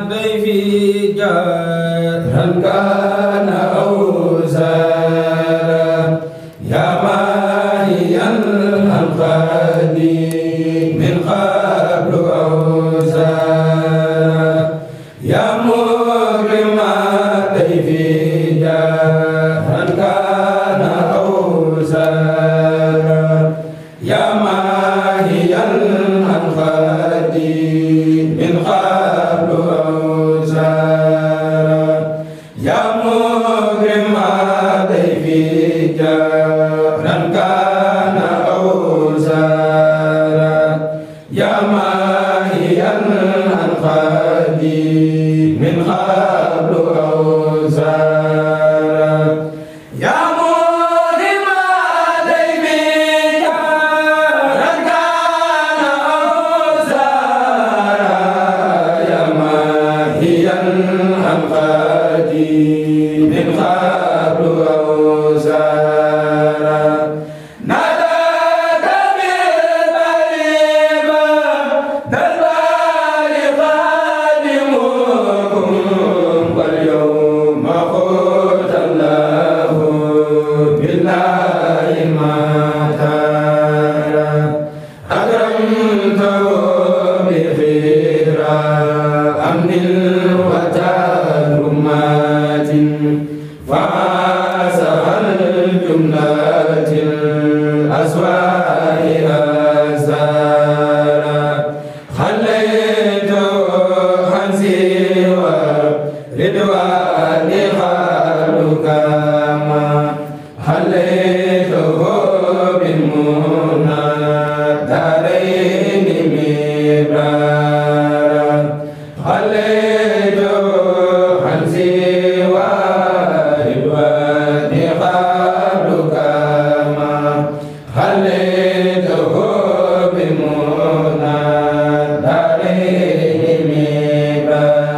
ضيفي جارا كان أو زارا يا مانيا الخالي من قبل أو زارا يا مكرم ضيفي جارا كان أو زارا يا مانيا الخالي من قبل يا مكرم ضيفي جارا كان أو زارا يا ماهيا عن خادي من قبل أو زارا يا مكرم ضيفي جارا كان أو زارا يا ماهيا عن خادي من قبل أو زارا ناداك بالبريبة دلبال خادمكم واليوم قلت الله بالله ما ترى أكرمته بخيرا أمن وتكرمات فعاسها الجملة الأسواء أزارا خليت عن سوى رضوان خالك ما خليته بالمنى دارين مبرارا خليت عن سوى رضوان خالك ما خليته بالمنى دارين مبرارا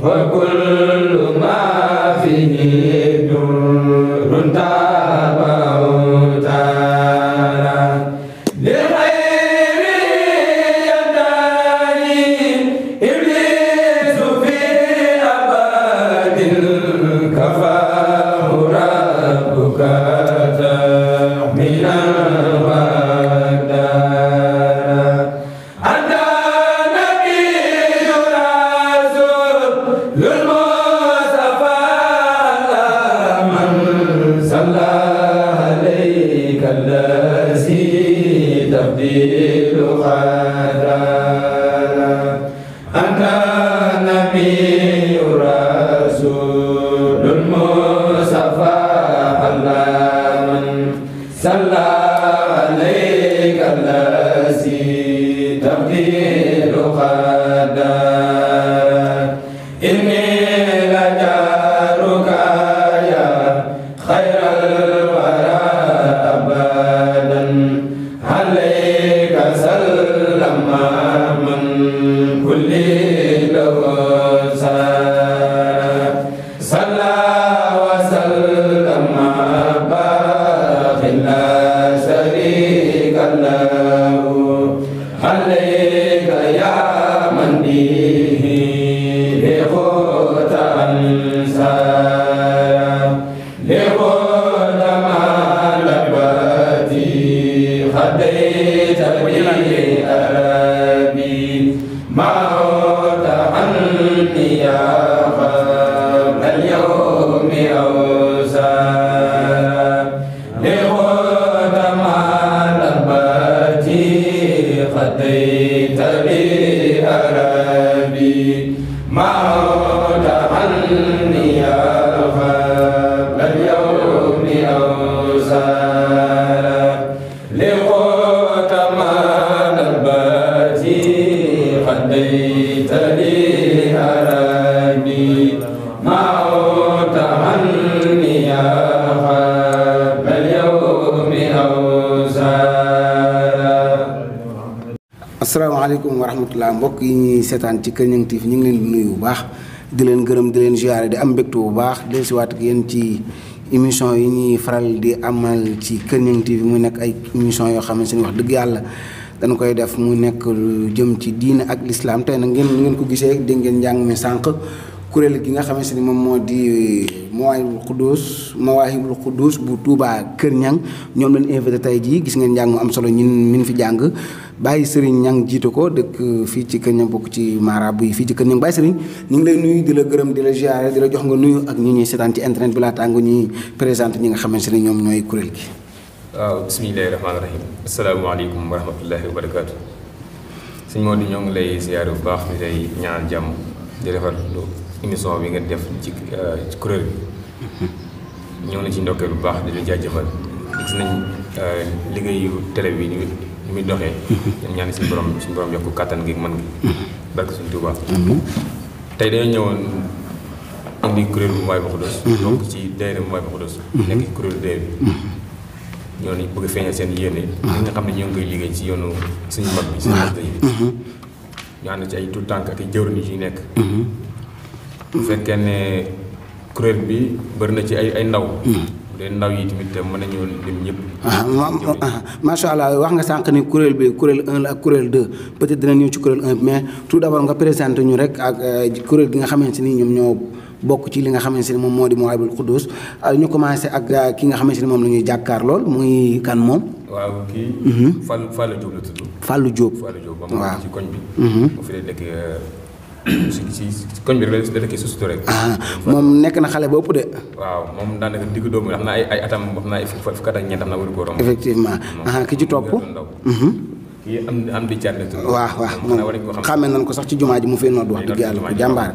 وكل ما فيه نور تابع تارا للخير يدعي إبليس في أبد كفاه ربك تحميلا تبديل خدانا أنت نبي رسول المصطفى على من صلى عليك الذي تبديل خدانا إني لجارك يا خير الورى هديت لي أرابي موت عني يا قبل اليوم أوزار لغد ما لبتي هديت لي أرابي موت عني يا قبل اليوم أوزار لغد ما لبتي هديت لي أرابي موت عني يا قبل اليوم أوزار. asalaamaaleykum wa rahmatulah mbokk yi ñuy seetaan ci Kër Niang TV ñu ngi leen di nuyu bu baax di leen gërëm di leen ziare di am mbégte bu baax di si waat ak yéen ci émission yi ñuy faral di amal ci Kër Niang TV mu nekk ay émission yoo xam ne seen wax dëgg yàlla dañ koy def mu nekk lu jëm ci diine ak lislaam tey nag ngeen ko gisee dégg ngeen njàng mi sànq kuréel gi nga xamante ni moom moo di Mawaahibul Quddus bu Touba Kër Niang ñoom lañ invité tey jii gis ngeen njàng mu am solo ñun min fi jàng Baye Serigne Niang jiite ko dëkk fii ci Kër Niang bokk ci marabu yi fii ci Kër Niang Baye Serigne ñu ngi lay nuyu di la gërëm di la ziare di la jox nga nuyu ak ñi ñuy seetaan ci internet bi laata nga ñuy présenté ñi nga xamante ni ñoom ñooy kuréel gi. waaw bismillahi rahmaani rahim asalaamaaleykum wa rahmatullahi wa barakaatu. sëñ Modou ñoo ngi lay ziare bu baax di lay ñaan jàmm di rafetlu émission bi ngeen def ci kuréel bi ñoo ngi la ci ndokkeel bu baax di la jaajëfal gis nañ liggéeyu télé bi ni muy doxee ñoom ñaan suñu borom yokk kàttan gi mën gi barke suñu Tuubaa tey dañoo ñëwoon indi kuréel bu Mawaahibul Quddus donc ci daayira Mawaahibul Quddus nekk ci kuréelu dee bi ñoo ni bëgg feeñal seen yéene ñi nga xam ne ñoo ngi koy liggéey ci yoonu suñu mag bi suñu masda yi ñu ànd ci ay tout tànk ak ay jëwriñ yu ci nekk bu fekkee ne kuréel bi bëri na ci ay ndaw bu dee ndaw yi tamit mën nañu lim ñëpp macha allah wax nga sànq ni kuréel bi kuréel 1 la ak kuréel 2 peut-être dina ñëw ci kuréel 1 mais tout d'abord nga présenté ñu rek ak kuréel gi nga xamante ni ñoom ñoo bokk ci li nga xamante ni moom moo di Mawaahibul Quddus ñu commencé ak ki nga xamante ni moom la ñuy jàkkaar lool muy kan moom. waaw kii. Fallou Diop la tudd. Fallou Diop ba mu ci koñ bi. mu fi lay dëkk si koñ bi rek la dëkk suustu rek. moom nekk na xale ba ëpp de. waaw moom daanaka diggu doomu xam naa ay atam xam naa ay fukki at ak ñeent xam naa waru ko romb. effectivement ki ci topp. kii am di caat la tudd. waaw moom xàmmee nañ ko sax ci jumaa ji mu fee nodd wax dëgg yàlla ku jàmbaar.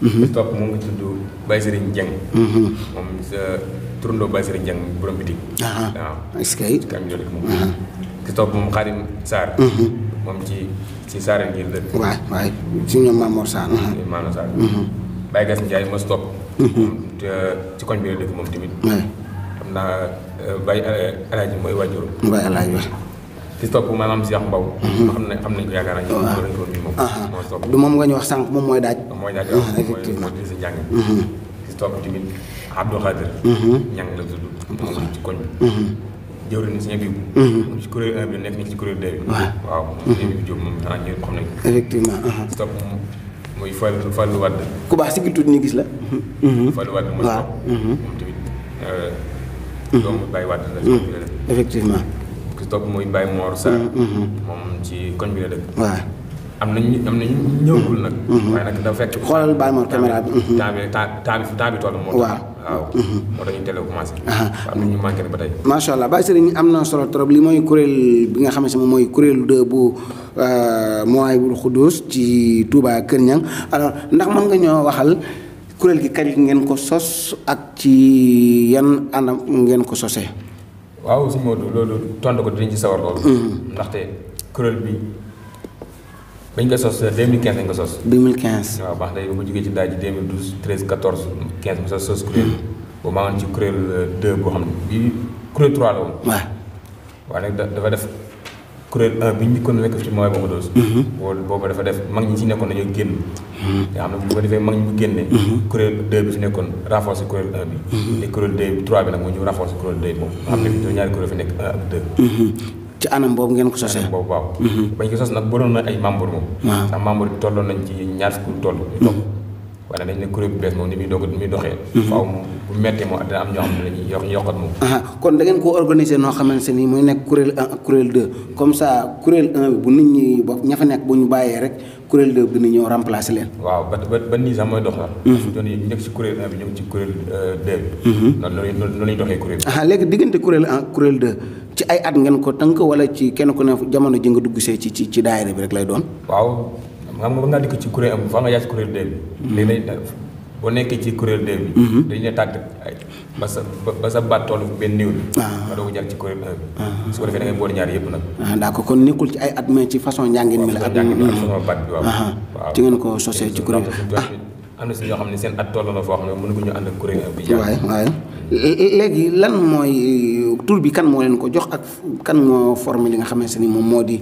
ci topp moom nga tudd Baye Serigne Dieng. moom sa turandoo Baye Serigne Dieng borom bitig. waaw est-ce que. ci kam jëlee moom. ci topp moom Khadim Sarr. moom ci Saareen gi la dëkk. waay ci ñoom Mamour Sarr. Mamour Sarr. Baye Gass Ndiaye moo si topp. ci koñ bi la dëkk moom tamit. xam naa Baye Alaaji mooy waajur. Baye Alaaji waay. ci topp maanaam Cheikh Mbaw. xam nañ ko yaakaar naa ñu ko moom. moo si topp du moom nga ñu wax sànq moom mooy daaj. mooy daaj effectivement mooy si njàng. ci topp tamit Abdou Khadir. ñang la tudd. moom ci koñ bi. jëwriñ si ñebe bi. moom ci kuréel 1 bi nekk ni ci kuréel 2 bi. waaw moom ñebe bi Diop moom xanaa ñëpp xam nañ ko. effectivement. ci topp moom muy Fallou Wade. ku baax si ki tuuti ñu gis la. Fallou Wade mooy topp. moom tamit doomu Baye Wade la. effectivement. ci topp muy Baye Mor Sarr. moom ci koñ bi la dëkk. waaw. am nañ ñëwagul nag. waaye nag dafa fekk. xoolal Baye Mor caméra bi. temps bi toll moo tax. waaw moo tax ñu teel a commencé. am na ñu manqué ba tey. macha allah Baye Serigne am na solo trop li mooy kuréel bi nga xam ne moom mooy kuréelu 2 bu Mawaahibul Quddus ci Touba Kër Niang alors ndax mën nga ñoo waxal kuréel gi kañ ngeen ko sos ak ci yan anam ngeen ko sosee. waaw si Modou loolu tontu ko dinañ ci sawar loolu. ndaxte kuréel bi. bañ nga sos 2015 lañ nga sos. 2015. waaw baax na ba jógee ci daaj 2012 13 14 15 mu sos kuréel. boobu maa ngi ci kuréel 2 boo xam ne bii kuréel 3 la woon. waaw. waaye nag dafa def kuréel 1 bi ñu kon nekk ci Mawaahibul Quddus. boobu dafa def mag ñi ci nekkoon dañoo génn. nga xam ne bu ko defee mag ñi bu génnee. kuréel 2 bi fi nekkoon renforcer kuréel 1 bi. te kuréel 2 bi 3 bi nag moo ñu renforcer kuréel 2 bi moom. nga xam ne ñaari kuréel fi nekk 1 ak 2. ci anam boobu ngeen ko sosee. anam boobu waaw. bañ ko sos nag bëroon na ay membres moom. ndax membres yi tolloon nañ ci ñaar fukki toll. ñu topp waaye dañ ne kuréel bu bees moom ni muy doxee faaw bu mettee moom dina am ñoo xam ne dañuy yokkat moom kon da ngeen koo organiser noo xamante ni muy nekk kuréel 1 ak kuréel 2 comme ça kuréel 1 bi bu nit ñi ba ña fa nekk bu ñu bàyyee rek kuréel 2 bi dina ñëw remplacer leen. waaw ba nii sax mooy dox sax doon ñu nekk ci kuréel 1 bi ñëw ci kuréel 2 bi noonu lañu doxee kuréel bi léegi diggante kuréel 1 kuréel 2 ci ay at ngeen ko tënk wala ci kenn ku ne jamono ji nga dugg see ci daayira bi rek lay doon. waaw xam nga ba ngaa dikk ci kuréel am fa nga yaa ci kuréel 2 bi léegi boo nekkee ci kuréel 2 bi dañu ne tàggat ba sa baat toll benn néew bi nga doog a jaar ci kuréel 1 bi su ko defee da ngay boole ñaar yëpp nag d'accord kon nekkul ci ay at mais ci façon njàngin mi la ak façon baat bi waaw ci ngeen ko sosee ci kuréel am na si ñoo xam ne seen at toll na foo xam ne mënuñu ànd ak kuréel 1 bi waaye léegi lan mooy tur bi kan moo leen ko jox ak kan moo formé li nga xamante ni moom moo di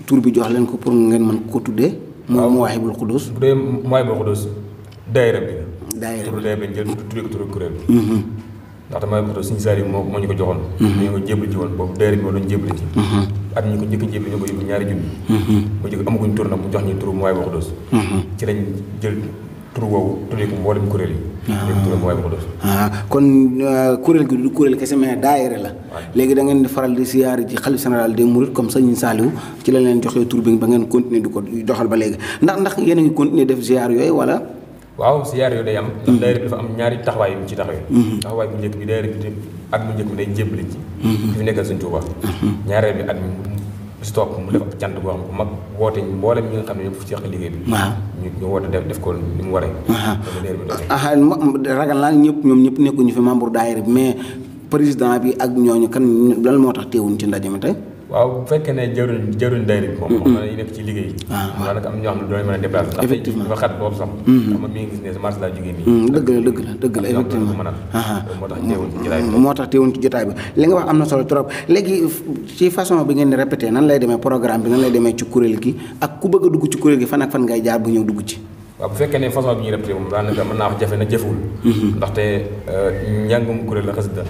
tur bi jox leen ko pour ngeen mën ko tuddee mooy Mawahibul Quddus bu dee Mawahibul Quddus daayira bi daayira bi daayira bi jël tuddee ko turu kuréel ndaxte Mawahibul Quddus suñu saar yi moo ñu ko joxoon ñu ko jébal ci woon boobu daayira bi moo doon jébali ci at ñu ko njëkk a jébali ñu ko yóbbu ñaari junni mu jëkk amaguñ tur nag mu jox ñu turu Mawahibul Quddus ci lañ jël tur woowu tuddee ko mboolem kuréel yi léegi tur Mawahibul Quddus kon kuréel gi du kuréel kese mais daayira la léegi da ngeen di faral di siyaar ci xalif général des mourides comme Sëñ Saliou ci la leen joxee tur bi ba ngeen continuer di ko doxal ba léegi ndax yéen a ngi continuer def ziar yooyu wala waaw ziar yooyu day am ndax daayira bi dafa am ñaari taxawaay yu mu ci taxawee taxawaay bu njëkk bi daayira bi at mu njëkk bi day jébbali ci fi nekkal Sëñ Tuubaa ñaareel bi at si topp mu def ak cant boo xam bu mag woote mboolem ñi nga xam ne ñëpp ci liggéey bi ñu woote def ko ni mu waree ragal naa ñoom ñëpp nekkuñu fi membre daayira bi mais président bi ak ñooñu kan lan moo tax teewuñ ci ndaje mi tey waaw bu fekkee ne jëruñ daayira bi moom xam na yi nekk ci liggéey daanaka am ñoo xam ne doon mën a déplacé ndax effectivement dafa xat loolu sax xam nga mi ngi gis ne marché laa jógee nii dëgg la effectivement moo tax teewuñ ci jotaay bi moo tax teewuñ ci jotaay bi li nga wax am na solo trop léegi ci façon bi ngeen di répété nan lay demee programme bi nan lay demee ci kuréel gi ak ku bëgg a dugg ci kuréel gi fan ak fan ngay jaar bu ñëw dugg ci waaw bu fekkee ne façon bi ñuy répété moom daanaka mën naa wax jafe na jëfewul ndaxte njàngum kuréel la xasida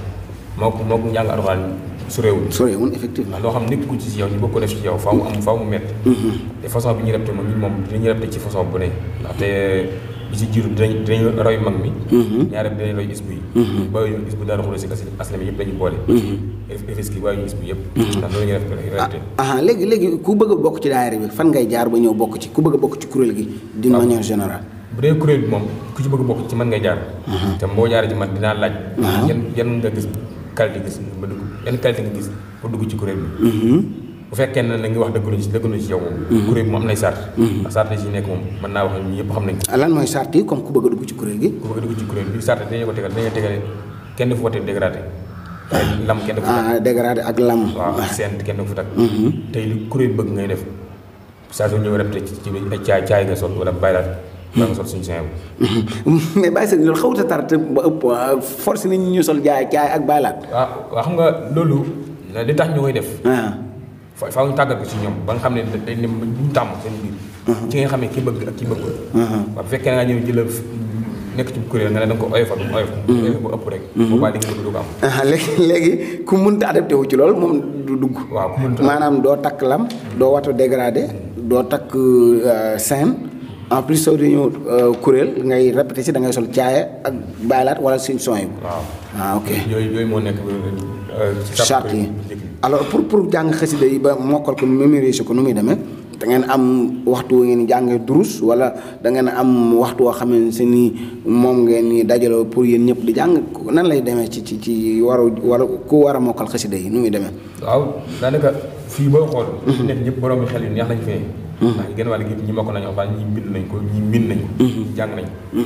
moo ko njàng alxuraan soreewul effectivement loo xam nekk ku ci yow ñu bëgg ko def ci yow faaw mu métti te façon bi ñuy répété moom dinañu répété ci façon bu ne ndaxte bi ci jiitu dinañu roy mag mi ñaareel bi dinañ roy isbu yi bàyyi ñu isbu daal xoolal si aslam yëpp dañu boole efis ki bàyyi ñu isbu yëpp ndax loolu ñu répété léegi ku bëgg a bokk ci daayira bi fan ngay jaar ba ñëw bokk ci ku bëgg a bokk ci kuréel gi d'une manière générale bu dee kuréel bi moom ku ci bëgg a bokk ci man ngay jaar te boo jaaree ci man dinaa laaj yan nga gis qualité gis ba dugg yan qualité nga gis pour dugg ci kuréel bi bu fekkee ne na ngi wax dëgg na ci yow moom kuréel bi moom am nay sart ndax sart yi ci nekk moom mën naa wax ne ñi yëpp xam nañ ko lan mooy sart yi comme ku bëgg a dugg ci kuréel gi ku bëgg a dugg ci kuréel bi sart dañu ko tegal kenn du fa wootee dégradé lam kenn du fa tag dégradé ak lam waaw seen kenn du fa tag tey li kuréel bëgg ngay def saa su ñëw répété ci ay caay nga sol wala baylaat nga sol suñu seen mais bàyyi sa loolu xawut a tar te ba ëpp force nit ñi ñu sol caay ak baylaat waaw xam nga loolu li tax ñu koy def faaw ñu tàggat ko ci ñoom ba nga xam ne day ne ñu tàmm seen biir ci nga xam ne ki bëgg ak ki bëggul waaw bu fekkee nga ñëw jëla nekk ci kuréel nga ne da nga ko oyofal bu ëpp rek boobaa li nga bëgg du ko am léegi ku mënta adapté wu ci loolu moom du dugg waaw ku mënta maanaam doo takk lam doo watu dégradé doo takk scène en plus soo di ñëw kuréel ngay répété si da ngay sol caaya ak baylaat wala suñ son yi waaw ok yooyu moo nekk charte yi alors pour jàng xasida yi ba mokkal ko mémoriser ko nu muy demee da ngeen am waxtu woo ngeen jàngee durus wala da ngeen am waxtu woo xam ne ni moom ngeen ni dajaloo pour yéen ñëpp di jàng nan lay demee ci ku war a mokkal xasida yi nu muy demee waaw daanaka fii boo xool nekk ñëpp borom xel yu neex lañ fee ndax genn wàll gi ñi mokk nañu wax ñi bind nañ ko ñi min nañ ko jàng nañ ko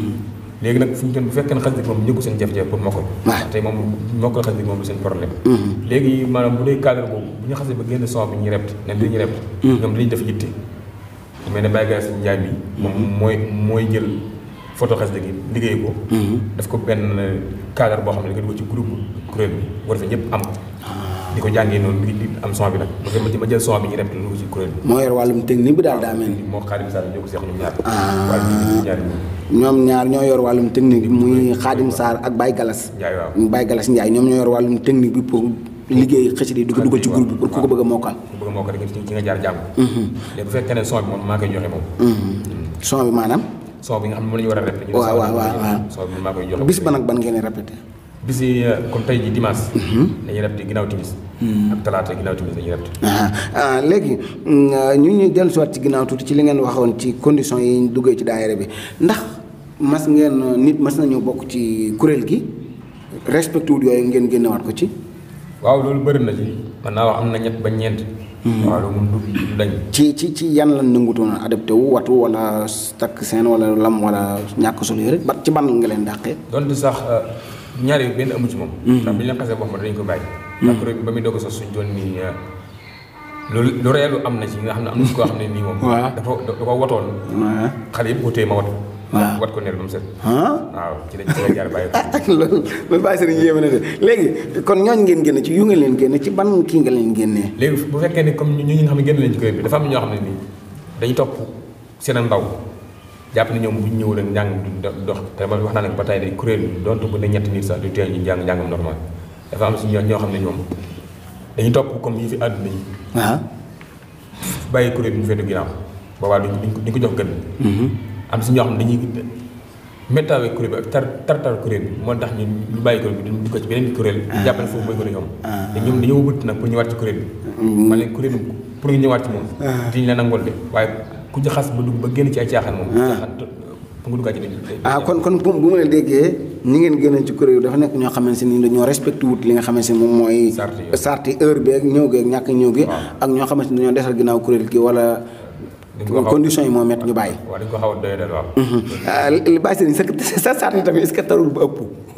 léegi nag fu ñu toll bu fekkee ne xasida moom ñëkku seen jafe-jafe pour mokkal tey moom mokkal xasida moom du seen problème léegi maanaam bu dee cadre boobu bu ñu xasee ba génn son bi ñu rept ne dañuy rept ñoom dañuy def yitte lu mel ne Baye Galas Njaay bi moom mooy jël photo xasida gi liggéey ko daf ko benn cadre boo xam ne da nga dugg ci groupe kuréel bi war fa ñëpp am di ko jàngee noonu di am son bi nag parce que ma jël son bi ñu rept lu ci kuréel bi moo yor wàllum technique bi daal daa mel ni moo Xaadim Sarr ñoo ko seex ñoom ñaar ñoom ñaar ñoo yor wàllum technique bi muy Xaadim Sarr ak Baye Galas Baye Galas Ndiaye ñoom ñoo yor wàllum technique bi pour liggéey xëcc di dugg ci groupe bi pour ku ko bëgg a mokkal ku bëgg a mokkal ci nga jaar jàng léegi bu fekkee ne son bi moom maa koy joxe moom son bi maanaam son bi nga xam ne moom la ñu war a répété. waaw son bi maa koy joxe. bis ban ak ban ngeen di répété. bis yi comme tey jii dimanche. dañuy répété ginnaaw timis. ak talaata ginnaaw timis dañuy répété. léegi ñu dellu si waat ci ginnaaw tuuti ci li ngeen waxoon ci conditions yi ñu duggee ci daayira bi ndax mas nañoo bokk ci kuréel gi respecté wut yooyu ngeen génnewaat ko ci. waaw loolu bëri na ci man naa wax am na ñett ba ñeent. waaw loolu moom du dañ. ci yan lan nangutoon adapté wu watu wala takk seen wala lam wala ñàkk solo yooyu rek ba ci ban nga leen dàqee. donte sax ñaar yi benn amu ci moom. ndax bi ñu la xasee wax ma dañu ko bàyyi. ndax kuréel bi ba muy doog a sos suñu doon nii lu reelu am na ci nga xam ne am na ci koo xam ne nii moom. waaw da ko watoon. xale yëpp ko téye ma watu. waaw wat ko neel ba mu set. waaw ci la jaar bàyyi ko. loolu bàyyi sëriñ yéeme na de léegi kon ñooñu ngeen génne ci yu nga leen génne ci ban kii nga leen génnee. léegi bu fekkee ni comme ñi nga xam ne génn leen ci kuréel bi dafa am ñoo xam ne nii dañuy topp seen ndaw jàpp ne ñoom bu ñu ñëw rek njàng du dox te man wax naa ne ba tey de kuréel bi donte bu ne ñetti nit sax du tee ñu njàngam normal dafa am si ñoo xam ne ñoom dañuy topp comme yi fi àdduna yi. waaw. bàyyi kuréel bi ñu féete ginnaaw boobaa duñ ko jox gën. am si ñoo xam ne dañuy méttawee kuréel bi ak tartar kuréel bi moo tax ñu bàyyi kuréel bi du ko ci beneen kuréel. jàppale foofu mooy kuréel ñoom. te ñoom dañoo wut nag pour ñëwaat ci kuréel bi. ma ne kuréel bi pour nga ñëwaat ci moom. diñ la nangol de waaye ku ci xas ba dugg ba génn ci ay caaxaan moom. caaxaan pour nga duggaat ci kon bu ma la déggee ñi ngeen génne ci kuréel bi dafa nekk ñoo xamante ni dañoo respecté wut li nga xamante ni moom mooy. sarti heure beeg ñëw geeg ñàkk ñëw gi. ak ñoo xamante ni dañoo desal ginnaaw kuréel gi wala. conditions yi moo métti ñu bàyyi. waaw dañ ko xaw a doyadal waaw. li bàyyi sëriñ sa sart yi tamit est-ce que tarul ba ëpp.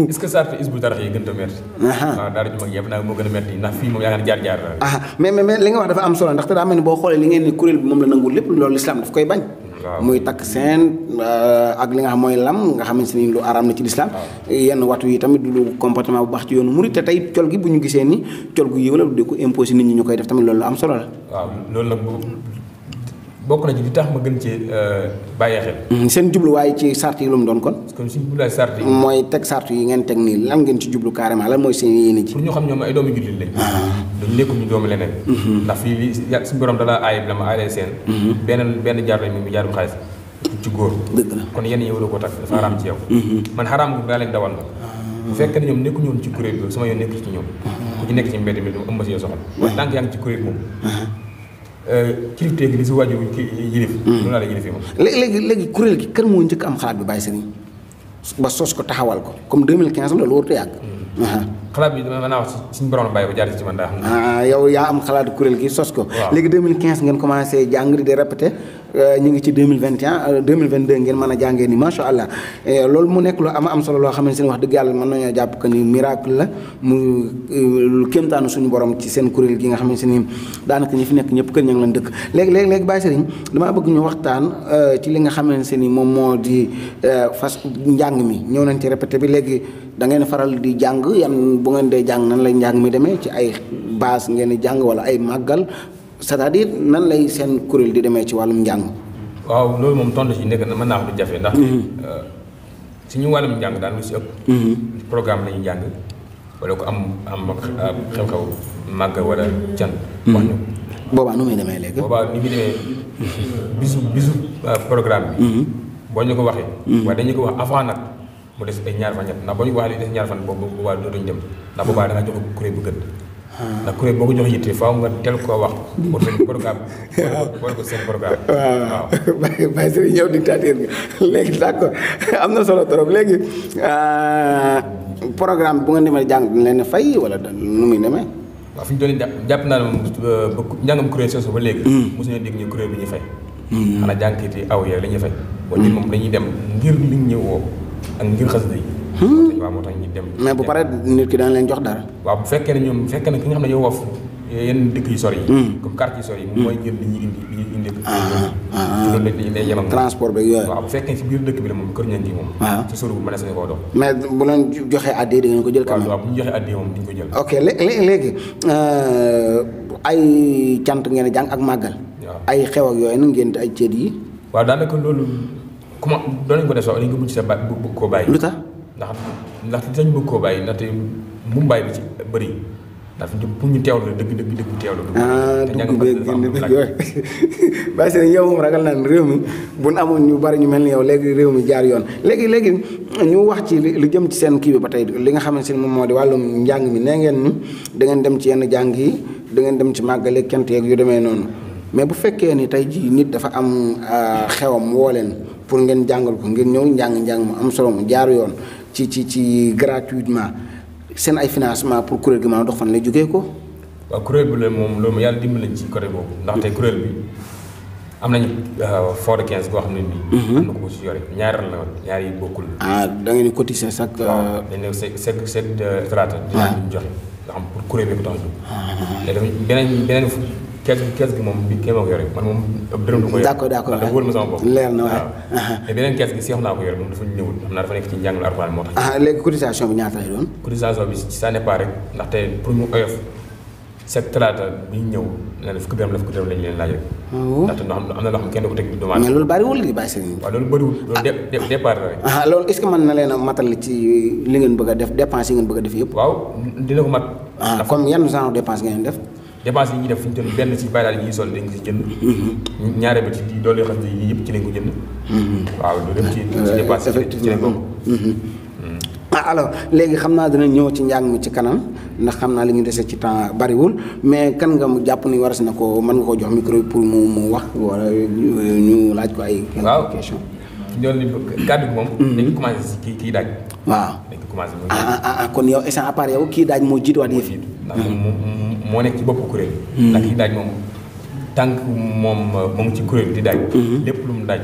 est-ce que sart is bu tarax yi gën a métti. waaw daara ju mag yëpp nag moo gën a métti ndax fii moom yaa ngi jaar la. mais li nga wax dafa am solo ndaxte daa mel ni boo xoolee li ngeen ni kuréel bi moom la nangul lépp loolu lislaam daf koy bañ. muy takk seen ak li nga xam mooy lam nga xamante ni lu araam na ci lislaam yenn watu yi tamit du lu comportement bu baax ci yoonu murid te tey col gi bu ñu gisee ni col gu yiw la di ko imposé nit ñi ñu koy def tamit loolu lu am solo la. waaw loolu nag bokk na ci li tax ma gën cee bàyyee xel. seen jubluwaay ci sart yi lu mu doon kon. comme suñu jubluwaay sart yi. mooy teg sart yi ngeen teg nii lan ngeen ci jublu carrément lan mooy seen yéene ci. pour ñu xam ñoom ay doomu jullit lañ. dañu nekkul ñu doomu leneen. ndax fii li suñu borom dala aayib la ma aayee seen. benn jaar lañ mu jaarum xaalis ci góor. dëgg la kon yenn yi waroo ko takk dafa xaraam ci yow. man xaraam gu daa leen dawal ma. bu fekkee ne ñoom nekkuñu woon ci kuréel bi sama yoon nekku ci ñoom. ku ci nekk ci mbedd mi ëmb si yow soxal. waaye tant que yaa ngi ci kuréel moom kilifteef gi li si waajur yilif loolu laa la yilif moom. léegi kuréel gi kan moo njëkk am xalaat bi bàyyi sëriñ ba sos ko taxawal ko comme 2015 loolu warut a yàgg. xalaat bi dama naa wax suñu borom bàyyi ba jaar ci man daa xam ne. yow yaa am xalaat kuréel gi sos ko. waaw léegi 2015 ngeen commencé jàng di répété ñu ngi ci 2021 2022 ngeen mën a jàngee ni macha allah loolu mu nekk lu am solo loo xamante ne wax dëgg yàlla mën nañoo jàpp que ni miracle la mu lu kéemtaanu suñu borom ci seen kuréel gi nga xamante ni daanaka ñi fi nekk ñëpp kër ña ngi leen dëkk léegi Baye Serigne damaa bëgg ñu waxtaan ci li nga xamante ni moom moo di fas njàng mi ñëw nañ ci répété bi léegi da ngeen faral di jàng yan bu ngeen dee jàng nan lay njàng mi demee ci ay base ngeen di jàng wala ay màggal c'est-à-dire nan lay seen kuréel di demee ci wàllum njàng. waaw loolu moom tontu ci nekk na mën naa wax du jafe ndax suñu wàllum njàng daal lu si ëpp. programme la ñuy jàng wala ko am xew-xew màgg wala can. wax ñu boobaa nu muy demee léegi. boobaa ni muy demee bisu programme bi. boo ñu ko waxee. waaye dañu ko wax avant nag mu des ay ñaar fan ñett ndax boo ñu ko waxee li des ñaar fan boobu boobaa dootuñu dem ndax boobaa da nga jox kuréel bu gën. ndax kuréel boo ko jox yitte faaw nga teel koo wax pour seen programme boole ko seen programme. waaw Baye Serigne ñëw dictateur bi léegi d'accord am na solo trop léegi programme bu ngeen demee jàng dañ leen fay wala nu muy demee. waaw fi ñu doon jàpp naa ne moom ba njàngam kuréel soosu ba léegi. mosuñu dégg ñu kuréel bi ñuy fay. xanaa jànkiti aw yeeg la ñuy fay. bon ñun moom dañuy dem ngir li ñu woo ak ngir xasida yi. waaw moo tax ñu dem. mais bu paree nit ki dana leen jox dara. waaw bu fekkee ne ñoom bu fekkee ne ki nga xam ne yow woof yenn dëkk yu sori yi. comme quartier yu sori yi moom mooy jël li ñuy indi. loolu lay yem ak transport beeg yooyu. waaw bu fekkee si biir dëkk bi la moom kër ñan gi moom. ci sori bu mën a sañ koo dox. mais bu leen joxee addiya da ngeen ko jël. waaw bu ñu joxee addiya moom duñ ko jël. ok léegi ay cant ngeen jàng ak màggal. ay xew ak yooyu nag ngeen ay ceet yi. waaw daanaka loolu comment doon nañ ko def sax dañ ko bëgg ci sa bëgg koo bàyyi. lu tax ndax li tax ñu bëgg koo bàyyi ndaxte mumbaay bi ci bëri ndax pour ñu teewlu la dëgg teewlu. dugg beeg génn beeg yooyu parce que yow moom ragal naa ne réew mi bu nu amoon ñu bari ñu mel ni yow léegi réew mi jaar yoon léegi ñu wax ci lu jëm ci seen kii bi ba tey li nga xamante ne moom moo di wàllum njàng mi nee ngeen ni da ngeen dem ci yenn jàng yi da ngeen dem ci màggale kent yeeg yu demee noonu mais bu fekkee ni tey jii nit dafa am xewam woo leen pour ngeen jàngal ko ngeen ñëw njàng mu am solo mu jaar yoon ci gratuitement seen ay financement pour kuréel gi mën a dox fan lay jógee ko. waaw kuréel bi la moom loolu yàlla dimbali nañ ci côté boobu ndaxte kuréel bi am nañu fond de 15 boo xam ne nii. am na ko ci yore ñaari la woon ñaari yi bokkul. da ngeen di cotiser chaque. waaw dañ ne chaque talaata. dinaa ñu joxe nga xam pour kuréel bi ko tax a jóg. beneen kees gi moom bi kii moo ko yore man moom dërëm du ko yore. d'accord dafa wóor ma sama bopp. leer na waaw mais beneen kees gi seex naa ko yore moom dafa ñëwul xam naa dafa nekk ci njàngal Alxuraan moo tax. léegi cotisation bi ñaata lay doon. cotisation bi ça n'est pas rek ndaxte pour mu oyof chaque talaata bi ñu ñëw ne la fukki dërëm lañu leen laaj rek. ndaxte am na loo xam kenn du ko teg demande. mais loolu bariwul li bàyyi seen. waaw loolu bariwul loolu départ la rek. loolu est-ce que mën na leen a matal ci li ngeen bëgg a def dépense yi ngeen bëgg a def yëpp. waaw dina ko mat. comme yan genre dépense ngeen def. dépense yi ñuy def fi ñu toll benn ci baydaal yi ñuy sol dañ ko ci jënd. ñaare ba ci doole yoo xam ne yii yëpp ci lañ ko jënd. waaw loolu yëpp ci dépense ci lañ ko. alors léegi xam naa dina ñëw ci njàng mi ci kanam ndax xam naa li ñu dese ci temps bariwul mais kan nga mu jàpp ni waras na ko mën nga ko jox micro bi pour mu wax wala ñu laaj ko ay. question ñoom kàddu gi moom. dañu commencé si kii daaj. waaw dañ ko commencé kon yow instant à part yow kii daaj moo jiituwaat yëf yi. ndax moo nekk ci boppu kuréel. ndax kii daaj moom tànk moom mu ngi ci kuréel bi di daaj. lépp lu mu daaj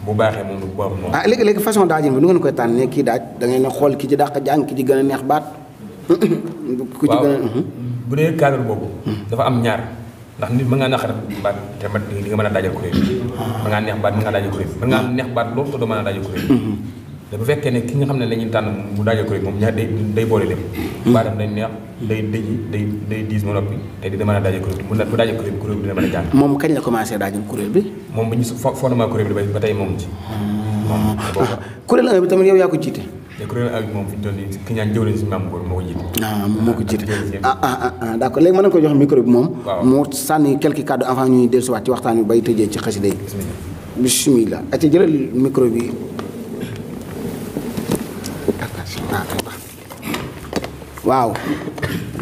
bu baaxee moom bu baax moom. léegi façon daajin bi nu ngeen koy tànnee kii daaj da ngeen a xool ki ci dàq jàng ki ci gën a neex baat. ku ci gën a bu dee cadre boobu. dafa am ñaar ndax nit mën ngaa naqar baat te di nga mën a daajal kuréel mën ngaa neex baat mën ngaa daajal kuréel mën ngaa neex baat loolu te doo mën a daajal kuréel. te bu fekkee ne ki nga xam ne la ñuy tànn mu daajal kuréel moom ñaar day boole lépp. baatam day neex day diis ma noppi te dina mën a daajal kuréel bu daajal kuréel bi dina mën a jàng. moom kañ la commencé daajal kuréel bi. moom ba ñu fondement kuréel bi ba tey moom ci. kuréel 1 bi tamit yow yaa ko jiite. te kuréel 1 bi moom fi ñu toll nii ki ñaan jëwriñ si maam góor moo ko jiite. moo ko jiite d'accord léegi mën nañu ko jox micro bi moom. mu sànni quelques kàddu avant ñuy dellusiwaat ci waxtaan bi bay tëjee ci xasida yi. bismillah ati jëlal micro bi. waaw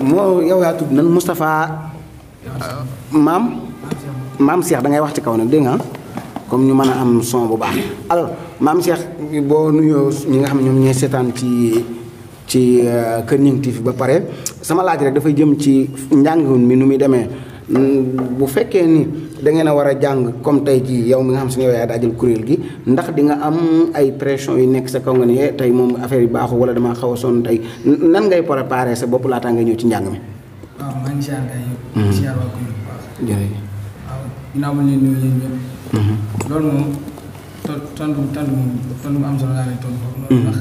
moo yow yaa tudd nan Moustapha maam Cheikh da ngay wax ci kaw nag dégg nga comme ñu mën a am son bu baax alors maam Cheikh boo nuyoo ñi nga xam ne ñoom ñooy seetaan ci Kër Gningue TV ba pare sama laaj rek dafay jëm ci njàng mi nu muy demee bu fekkee ni da ngeen a war a jàng comme tey jii yow mi nga xam si ne yow yaa daajal kuréel gi ndax di nga am ay pression yu nekk sa kaw nga ne tey moom affaire yi baaxul wala damaa xaw a sonn tey nan ngay préparer sa bopp laataa nga ñëw ci njàng mi. waaw maa ngi siyaar gars yi. siyaar waa kuréel bu baax. jërëjëf. waaw ginnaaw ma leen nuyu yéen ñëpp. loolu moom tontu mu am solo laa lay tontu foofu noonu ndax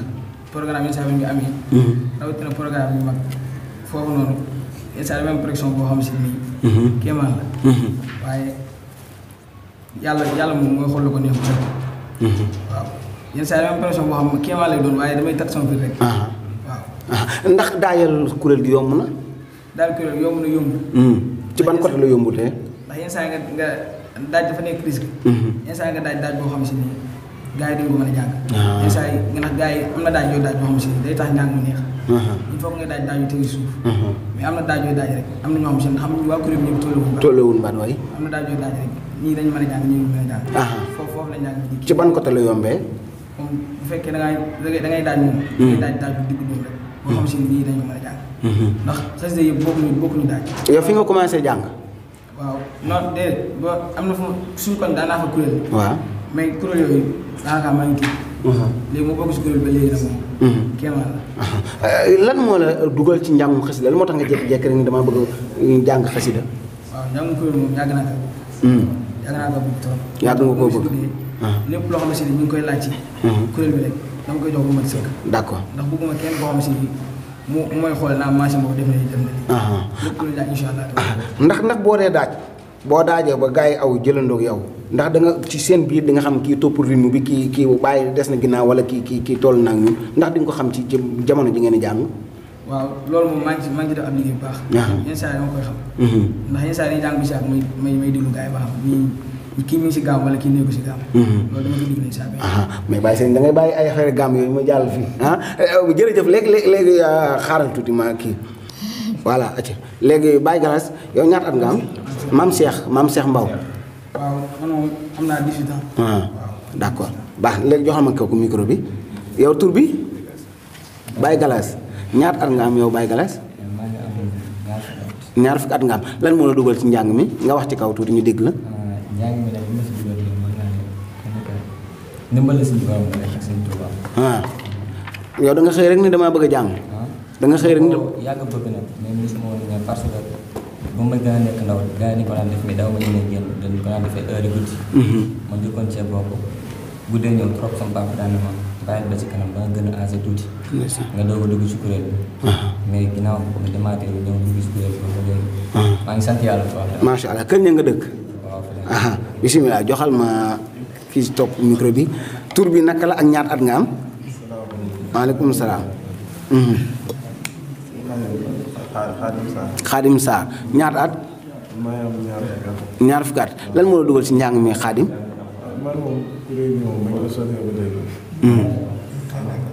programme yi saa bi nga amee. rawatina programme yu mag foofu noonu yenn même pression boo xam si nii. kéemaan la. waaye yàlla moom mooy xool lu ko neex bu set. waaw yenn saa même pression boo xam ne kéemaan lay doon waaye damay tag sama biir rek. waaw. ndax daajal kuréel gi yomb na. daal kuréel yomb na yomb. ci ban côté la yombutee. ndax yenn saa nga daaj dafa nekk risque. yenn saa nga daaj boo xam si nii gars yi dañu ko mën a jàng. yenn saa yi nga ndax gars yi am na daaj yooyu daaj boo xam si nii day tax njàng mu neex. il faut que nga daaj yu tegu suuf. mais am na daaj yooyu daaj rek am na ñoo xam si ne xam nañu waa kuréel bi ñëpp tollewul baat waay. am na daaj yooyu daaj rek ñii dañu mën a jàng ñii mën a jàng. foofu la njàng bi. ci ban côté la yombee. comme bu fekkee da ngay daaj moom. da ngay daaj bu digg doom rek. boo xam si ne ñii dañu ko mën a jàng. ndax xasida yëpp bokkuñu daaj. yow fi nga commencé jàng. waaw non déedéet ba am na fu suñu kon daan naa fa kuréel. waaw mais kuréel yooyu daanaka maa ngi kii. léegi mu bokk si kuréel ba léegi nag moom. kéemaan la. lan moo la dugal ci njàngum xasida lan moo tax nga jékki-jékki rek ni damaa bëgg jàng xasida. waaw njàngum kuréel moom yàgg naa ko. yàgg naa ko bëgg trop. yàgg nga koo bëgg. lépp loo xam ne ñu ngi koy laaj ci. kuréel bi rek dama koy jox bu mat sëkk. d'accord ndax bëgguma kenn koo xam ne mu mooy xool naa machine boobu def na lii dem na lii. lépp lu laaj incha allah. ndax boo dee daaj boo daajee ba gars yi aw jëlandoog yow ndax da nga ci seen biir di nga xam kii topp rythme bi kii bàyyi des na ginnaaw wala kii toll na ak ñun ndax di nga ko xam ci jamono ji ngeen di jàng. waaw loolu moom maa ngi ci def ab liggéey bu baax. yenn saa yi dama koy xam. ndax yenn saa yi dañuy jàng bi si ak may déglu gars yi ba xam ni kii mi ngi si gaam wala kii nekku si gaam. loolu dama koy déglu yenn saa yi. mais bàyyi seen da ngay bàyyi ay affaire gaam yooyu ma jàll fii jërëjëf léegi xaaral tuuti ma kii voilà acca léegi Baye Galass yow ñaata at nga am. maam Cheikh Mbaw. waaw man moom am naa 18 ans. d'accord baax léegi joxal ma kooku micro bi yow tur bi Baye Galass ñaata at nga am yow Baye Galass. ñaar fukki at nga am lan moo la dugal ci njàng mi nga wax ci kaw tuuti ñu dégg la. njàng mi nag bi ma si dugal mën naa ne ndimbal la suñu borom rek ak suñu Tuubaa. yow da nga xëy rek ni damaa bëgg a jàng. da nga xëy rek ni yàgg bëgg nag mais ni sama woon ne parce que ba ma gën a nekk ndaw gars yi ni ko daan def mais daaw ma ñëwee génn dañ ko daan defee heure guddi. ma njëkkoon cee bokk guddee ñëw trop sama papa daan na ma bàyyi ba ci kanam ba nga gën a âgé tuuti. nga doog a dugg ci kuréel bi. mais ginnaaw ko ma demaatee ñëw dugg ci kuréel bi ba léegi. maa ngi sant yàlla bu baax. macha allah kër ña nga dëkk. waaw bisimilah joxal ma kii ci topp micro bi tur bi naka la ak ñaata at nga am. maaleykum salaam. Xaadim Sarr ñaata at. ñaar fukki at lan moo la dugal ci njàng mi Xaadim. man moom kuréel gi moom ba ñu sosee ba léegi.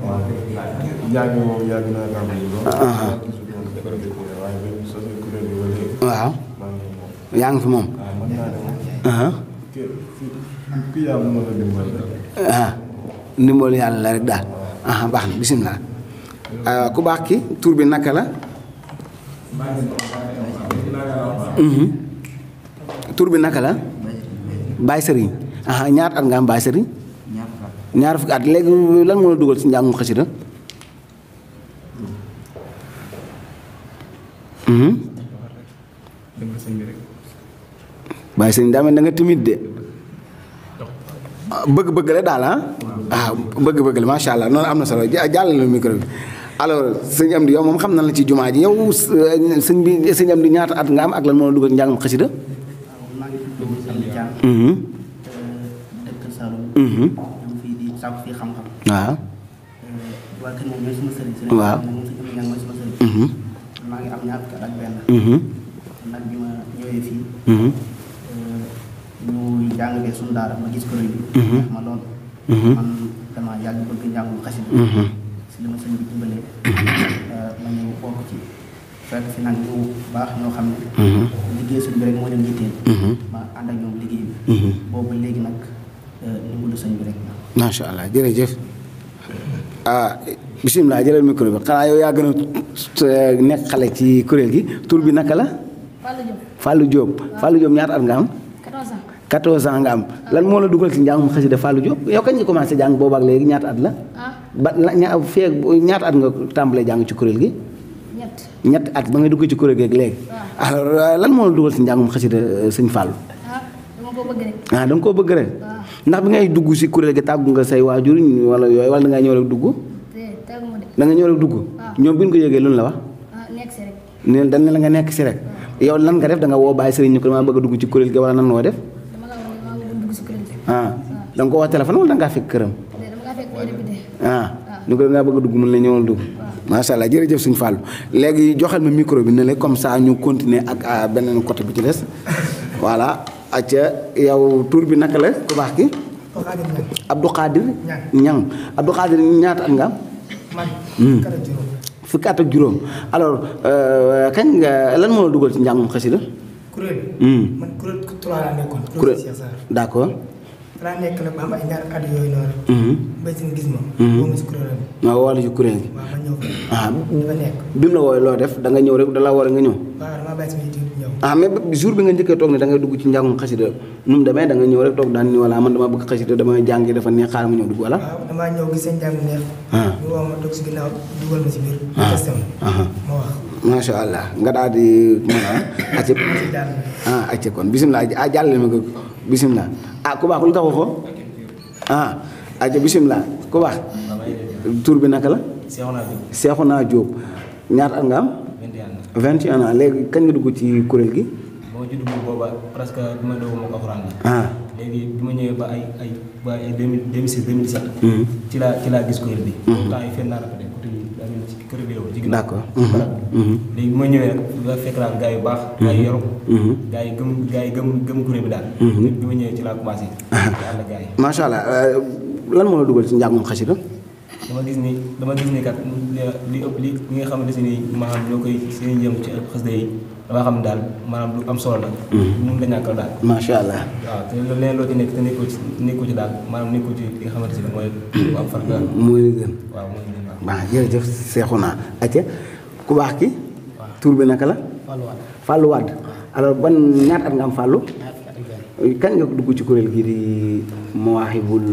waaw njàng moom yàgg naa kaa bëgg lool. waaye ba ñu sosee kuréel gi ba léegi. waaw yaa ngi fi moom. waaw mën naa ne moom. ku yàlla mën a dimbal rek. ndimbal yàlla la rek daal. baax na bisimilah. ku baax ki tur bi naka la. tur bi naka la. Baye Serigne. ñaata at nga am Baye Serigne. ñaar fukki at léegi lan moo la dugal ci njàngum xasida. Baye Serigne daa mel da nga timide de. bëgg-bëgg la daal bëgg-bëgg la macha allah noonu am na solo jàllale micro bi. alors sëñ Amdi yow moom xam na la ci jumaa ji yow sëñ Amdi ñaata at nga am ak lan moo la dugal ci njàngum xasida. maa ngi tudd Amdi Thiam. dëkk Saloum. ñoom fii di sàkku fii xam-xam. waaw. waa kër moom ñooy sama sëriñ. waaw moom sëñ Amdi Ñaŋ mooy sama sëriñ. maa ngi am ñaar fukki at ak benn. nag bi ma ñëwee fii. ñu jàngalee suñu daara ma gis kuréel bi. ma lool. man dama yàgg bëgg njàngum xasida. si li ma sëñ bi dimbalee. ma ñëw bokk ci. fekk fi nag ñu baax ñoo xam ne. liggéey suñu bi rek moo leen yitteel. ma ànd ak ñoom liggéey bi. boobu léegi nag ndimbalu sëñ bi rek. macha allah jërëjëf. bisimilah jëlal micro bi xanaa yow yaa gën a nekk xale ci kuréel gi tur bi naka la. Fallou Diop. Fallou Diop ñaata at nga am. 14 ans nga am lan moo la dugal ci njàngum xasida Fallou Diop yow kañ nga commencé jàng boobu ak léegi ñaata at la. ñaata at nga tàmbalee jàng ci kuréel gi. ñett at ba nga dugg ci kuréel gi ak léegi. alors lan moo la dugal ci njàngum xasida sëñ Fallou. dama ko bëgg rek. da nga koo bëgg rek. ndax bi ngay dugg ci kuréel gi tàggu nga say waajur wala yooyu wala da ngaa ñëw rek dugg. da nga ñëw rek dugg. ñoom bi ñu ko yëgee loolu la wax. nekk si rek. ne dañ ne la nga nekk si rek. yow lan nga def da nga woo Baye Serigne ñu ko dama bëgg a dugg ci kuréel gi wala nan noo def. da nga ko wax téléphone wala da ngaa fekk këram. ñu ko da ngaa bëgg a dugg mën la ñëwal dugg. macha allah jërëjëf suñu Fallou léegi joxal ma micro bi ne la comme ça ñu continuer ak beneen côté bi ci des voilà acca yow tur bi naka la ku baax ki Abdou Khadir Ñang Abdou Khadir ñaata at nga am. fukki at ak juróom alors kañ nga lan moo la dugal ci njàngum xasida. kuréel bi. man kuréel Tuubaa laa nekkoon. kuréel d'accord. laa nekk nag ba am ay ñaar at yooyu noonu. mbay si gis ma. boo ma si kuréel bi. waaw wala ci kuréel gi. waaw ma ñëw ah fa nekk. bi mu la wooyee loo def da nga ñëw rek da la war a nga ñëw. waaw damaa bàyyi sama yitte ñëw. mais jour bi nga njëkkee toog ne da ngay dugg ci njàngum xasida nu mu demee da nga ñëw rek toog daan ni wala man dama bëgg xasida dama jàngi dafa neex xaaral ma ñëw dugg wala. waaw damaa ñëw gis seen jàng neex. ñu woo ma toog si ginnaaw dugal ma si biir. ma wax. macha allah nga daal di mën a. acca kon bisimilah jàllale ma ko bisimilah ku baax lu tax waxoo acca bisimilah ku baax tur bi naka la. Seexuna Jóob ñaata at nga am. 21 ans léegi kañ nga dugg ci kuréel gi. boo ci dugg booba presque bi ma doog ma ko xuraan la. léegi bi ma ñëwee ba ay 2006 2017. ci laa gis kuréel bi. temps yi fenn naa rafetee côté ñun ci kër bi la woon. ci d'accord. léegi bu ma ñëwee nag la fekk daal gars yu baax. gars yu yoru. gars yi gëm kuréel bi daal. bi ma ñëwee ci laa commencé. ànd ak gars yi. macha allah lan moo la dugal ci njàngum xasida. dama gis ni kat li ëpp li ñi nga xamante ni maanaam ñoo koy seen jëm ci xasida yi dama xam daal maanaam lu am solo la. mun nga ñàkkal daal. macha allah. waaw te leneen loo ci nekk te nekkoo ci daal maanaam nekkoo ci li nga xamante ne mooy lu am farga. mooy li gën. waaw mooy li gën waaw. waaw jërëjëf Seexuna acca ku baax ki. tur bi naka la. Fallou Wade. alors ban ñaata at nga am Fallou. kañ nga dugg ci kuréel gii di Mawahibul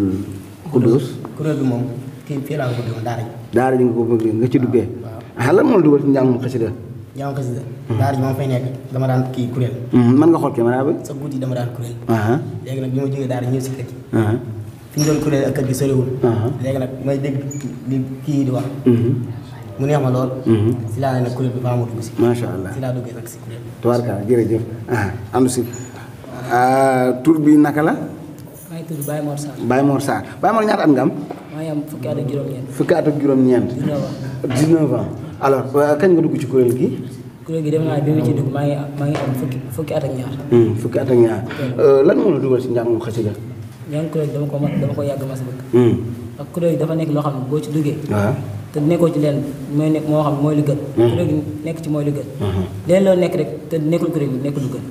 Quddus. kuréel bi moom kii fii laa ko bëgg woon daara ji. daara ji nga ko bëgg nga ci duggee. waaw lan moo la dugal ci njàngum xasida. njàngum xasida. daara ji moom fay nekk dama daan kii kuréel. mën nga xool caméra bi. sa guddi dama daan kuréel. léegi nag bi ma jógee daara ñëw si kër gi. fi ñu doon kuréel ak kër gi soriwul. léegi nag may dégg li kii di wax. mu neex ma lool. si laa ne nag kuréel bi faa ma dugg si. macha allah si laa duggee nag si kuréel. tubaarkalla jërëjëf ànd si tur bi naka la. maa ngi tudd Baye Mor Sarr. Baye Mor Sarr Baye Mor ñaata at nga am. maa ngi am fukki at ak juróom-ñeent. fukki at ak juróom-ñeent. 19 ans alors kañ nga dugg ci kuréel gi. kuréel gi dem naa bi ma ci dugg maa ngi am fukki at ak ñaar. fukki at ak ñaar lan moo la dugal ci njàngum xasida. njàng kuréel gi dama ko yàgg mas bëgg. ak kuréel gi dafa nekk loo xam ne boo ci duggee. te nekkoo ci leen mooy nekk moo xam ne mooy lu gën. kuréel gi nekk ci mooy lu gën. leen loo nekk rek te nekkul kuréel gi nekkul lu gën.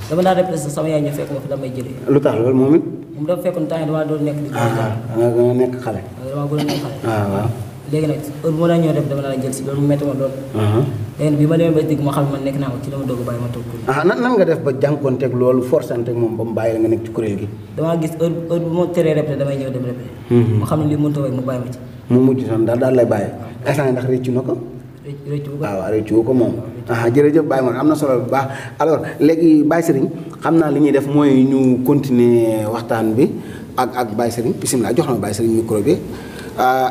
dama daan répété sama yaay ñu fekk ma fa damay jëlee. lu tax loolu moom it. moom dafa fekkoon temps yii damaa doon nekk di. nga nekk xale. damaa gën a nekk xale. waaw. léegi nag heure bu ma daan ñëw def dama daan jël si loolu mu métti ma lool. léegi nag bi ma demee ba dégg ma xam ne man nekk naa ko ci la ma doog a bàyyi ma toog kuréel. nan nga def ba jànkuwanteeg loolu forçanteeg moom ba mu bàyyi la nga nekk ci kuréel gi. damaa gis heure bu ma teree répété damay ñëw dem répété. ma xam ne lii mënut a wéy mu bàyyi ma ci. mu mujj tam daal lay bàyyi. instant ndax rëccu na ko. rëccu ko waaw rëccu ko moom. jërëjëf Baye Mor am na solo bu baax alors léegi Baye Serigne xam naa li ñuy def mooy ñu continuer waxtaan bi ak Baye Serigne bisimilah jox na Baye Serigne micro bi.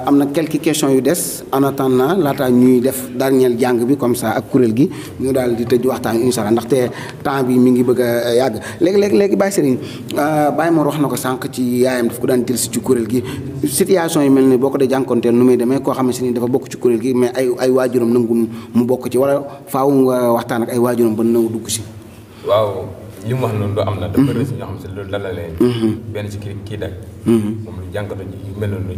am na quelques questions yu des en attendant laata ñuy def dernier jàng bi comme ça ak kuréel gi ñu daal di tëj waxtaan incha allah ndaxte temps bi mi ngi bëgg a yàgg léegi Baye Serigne Baye Mor wax na ko sànq ci yaayam daf ko daan jël si ci kuréel gi situation yu mel ni boo ko dee jànkonteel nu muy demee koo xamante ni dafa bokk ci kuréel gi mais ay waajuram nangu mu bokk ci wala faaw nga waxtaan ak ay waajuram ba nangu dugg si. waaw li mu wax noonu lu am na. dafa bëri si ñoo xam si loolu lan la leen. benn ci kii dag moom lu jànkatu yu mel noonu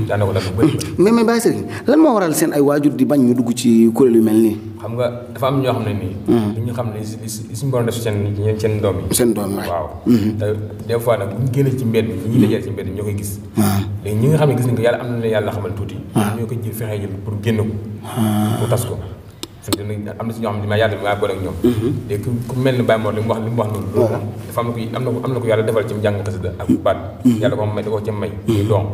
daana ko def lu bëri. mais Baye Serigne lan moo waral seen ay waajur di bañ ñu dugg ci kuréel yu mel nii. xam nga dafa am ñoo xam ne nii. li ñu xam ne li suñu borom def seen doom yi. seen doom yi waaw. te des fois nag bu ñu génnee ci mbedd ñi ñuy dajale ci mbedd ñoo koy gis. léegi ñi nga xam ne gis nañ ko yàlla am na leen yàlla xamal tuuti. ñoo koy jël fexee jël pour génn ko. pour tas ko. am na si ñoo xam ne ma yàlla maa boole ak ñoom. léegi ku mel ni Baye Mor li mu wax noonu. loolu dafa am na ko yàlla defal ci njàng xasida ak baat. yàlla ko may da ko ci may. muy doom.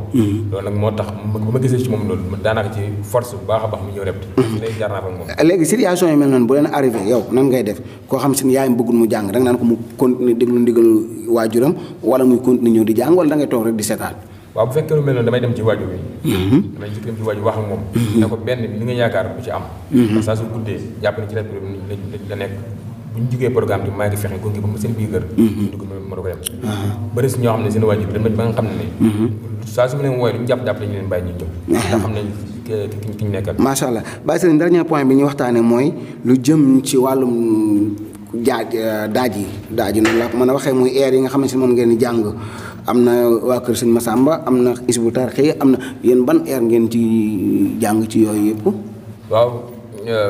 loolu nag moo tax bu ma gisee ci moom loolu daanaka ci force bu baax a baax mu ñëw rek. léegi jaar naa fa moom. léegi situation yi mel noonu bu leen arrivé yow nan ngay def koo xam si ne yaayam bëggul mu jàng da nga naan ko mu continuer déglu ndigal waajuram wala muy continuer ñëw di jàng wala da ngay toog rek di seetaan. waaw bu fekkee lu mel noonu damay dem ci waajur bi. damay jëkk dem ci waajur wax ak moom. ne ko benn li nga yaakaar bu ci am. parce que saa su guddee jàpp ne ci la nekk bu ñu jugee programme bi maa ngi fexe gunge ba mu seen biir kër. dugg ma ko dem. bëri si ñoo xam ne seen waajur bi dem nañ ba nga xam ne. saa su ma leen wooyee lu ñu jàpp dañu leen bàyyi ñu ñëw. nga xam ne ki ñu nekkal. macha allah Baye Serigne dernier point bi ñu waxtaanee mooy lu jëm ci wàllum daaj yi noonu la mën a waxee muy air yi nga xam ne si moom ngeen di jàng. am na waa kër sëñ Massamba am na Hizbut Tarqiyyah am na yéen ban air ngeen ci jàng ci yooyu yëpp. waaw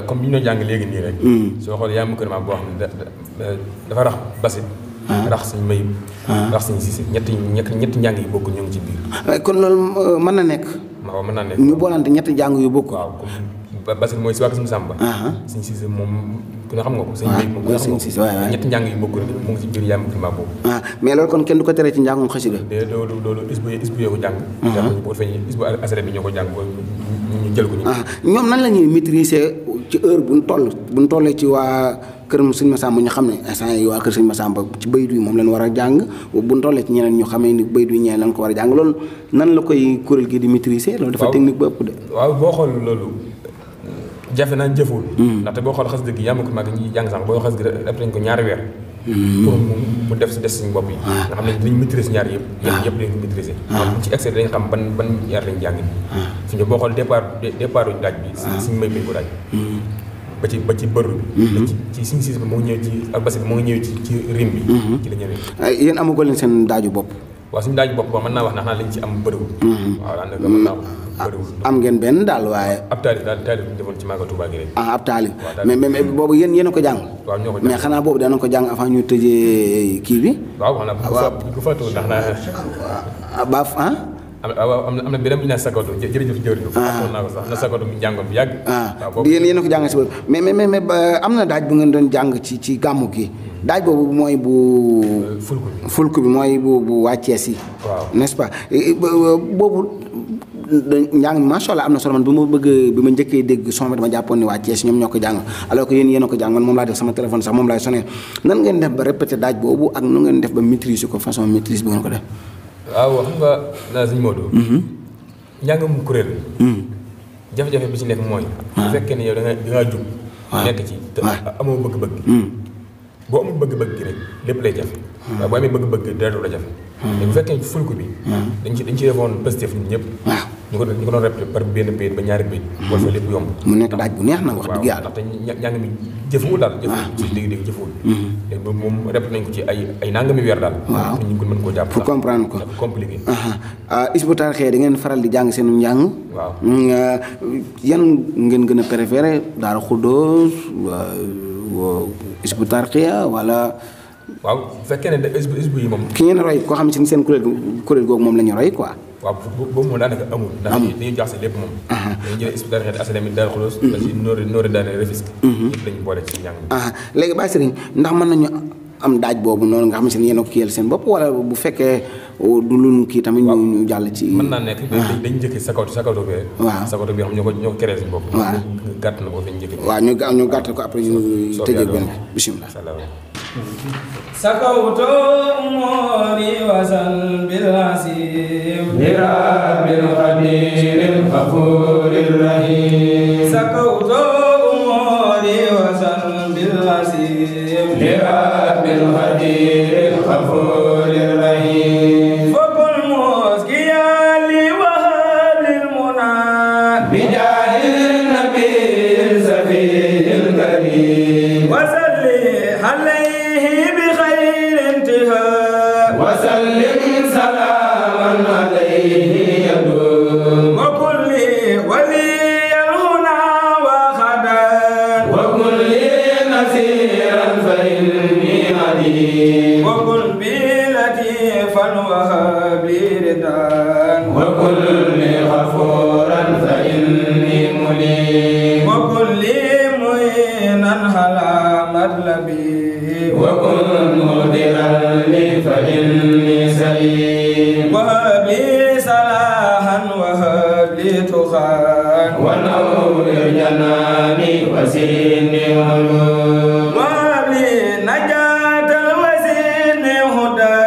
comme bi ñu doon jàng léegi nii rek. soo xoolee yaa mu kër ma boo xam ne dafa rax basit. rax suñ mayib. rax suñ si ñetti njàng yi bokk ñu ngi ci biir. kon loolu mën na nekk. waaw mën naa nekk ñu boolante ñetti njàng yu bokk. waaw comme basit mooy si waa kër sëñ Massamba. suñ si moom. ku ne xam nga ko sëñ bi moom nga xam nga ko ñetti njàng yu bokk rek mu ngi si biir yaa mu climat boobu. mais loolu kon kenn du ko tere ci njàngum xasida. loolu isbu yoo ko jàng. bu ko defee isbu asra bi ñoo ko jàng ñu jël ko ñu. ñoom nan la ñuy maîtriser ci heure bu ñu tollee ci waa kër sëñ Massamba ñu xam ne instant yi waa kër sëñ Massamba ci baydu yi moom leen war a jàng bu ñu tollee ci ñeneen ñu xamee ni baydu yi ñeneen lañ ko war a jàng loolu nan la koy kuréel gi di maîtriser. loolu dafa technique ba ëpp de. waaw boo xool loolu jafe naa jëful. ndaxte boo xool xas dëgg yàmm ko mag ñi jàng sax boo xas dëgg def nañ ko ñaari weer pour mu def si des suñu bopp yi nga xam ne dañu maîtriser ñaar yëpp yëpp dañ ko maîtriser buñ ci excès dañ xam ban yar lañ jàng suñu boo xool départ uñu daaj bi suñu may ko daaj ba ci bërru bi ci suñu siis bi moo ngi ñëw ci albasi bi moo ngi ñëw ci rim bi ci la ñëwee yéen amago leen seen daaju bopp waaw suñu daaju bopp ba mën naa wax ndax lañ ci am bëriwul waaw daanaka mën naa wax bëriwul am ngeen benn daal waaye ab taalib bu ñu defoon ci Magal Touba gi rek ab taalib mais boobu yéen a ko jàng waaw ñoo ko jàng mais xanaa boobu dana ko jàng avant ñu tëjee kii bi waaw xanaa bu fàttuwul ndax naa baaf am na beneen bu ñu naan sakatu jërëjëf jërëjëf fàttoon naa ko sax na sakatu bi njàngoon bu yàgg yéen a ko jàng si boobu mais am na daaj bu ngeen doon jàng ci gàmmu gi daaj boobu mooy bu fulku bi mooy bu wàccee si n'est-ce pas boobu njàng macha allah am na solo man bi ma njëkkee dégg son bi dama jàppoon ni waa Thiès ñoom ñoo ko jàng alors que yéen a ko jàng man moom laa def sama téléphone sax moom laay sonné nan ngeen def ba répété daaj boobu ak nu ngeen def ba maîtriser ko façon maîtrise bi ngeen ko def waaw xam nga naa suñu Modou njàngam kuréel jafe-jafe bi ci nekk mooy bu fekkee ne yow da ngaa jub nekk ci te amoo bëgg-bëgg boo amul bëgg-bëgg gi rek lépp lay jafe waaye boo amee bëgg-bëgg dara du la jafe mais bu fekkee fulku bi dañ ci defoon positif ñun ñëpp ñu ko doon répété par benn bayit ba ñaari bayit wala fa lépp yomb mu nekk daaj bu neex na wax dëgg yàlla ndaxte njàng mi jëfewul daal jëfewul ci dégg-dégg jëfewul léegi boobu moom répété nañ ko ci ay nangami weer daal waaw ñu ko mën koo jàpp pour comprendre ko compliqué Hizbut Tarqiyyah da ngeen faral di jàng seen njàng waaw yan ngeen gën a préféré Daaru Xudoos Hizbut Tarqiyyah wala waaw bu fekkee ne Hizbut yi moom ki ngeen roy koo xam ne seen kuréel googu moom la ñu roy quoi waaw boobu moom daanaka amul ndax dañuy jaxase lépp moom dañuy jëlee Hizbut Tarqiyyah Assalamine Daaru Xudoos ba ci Noori daane Rufisque yëpp lañu boole ci njàng léegi Baye Serigne ndax mën nañu am daaj boobu noonu nga xam ne yéen a ko kiyal seen bopp wala bu fekkee du lu kii tamit ñu jàll ci mën naa nekk dañu njëkkee sakawto bi rek waaw sakawto bi xam ñoo ko créé suñu bopp waaw gàtt na ko fi ñu njëkkee waaw ñu gàttal ko après ñu tëjee benn bismillah سكوت أموري وزن بالعسيم لرب القدير الغفور الرحيم سكوت أموري وزن بالعسيم لرب القدير الغفور الرحيم فكل مسكيا لي وهب للمنى بجاه النبي السفي الكريم وسلي عليه وسلم سلاما عليه يدوم وكل ولي هنا وخدا وكل نصيرا فإني عليم وكن بي لطيفا وهب لي رضا وكن لي غفورا فإني مليم وكن لي معينا على مطلبي وكن مديرا لي فإني سليم وهب لي صلاحا وهب لي تقى ونور جناني وسيني علوم وهب لي نجاة وسيني هدى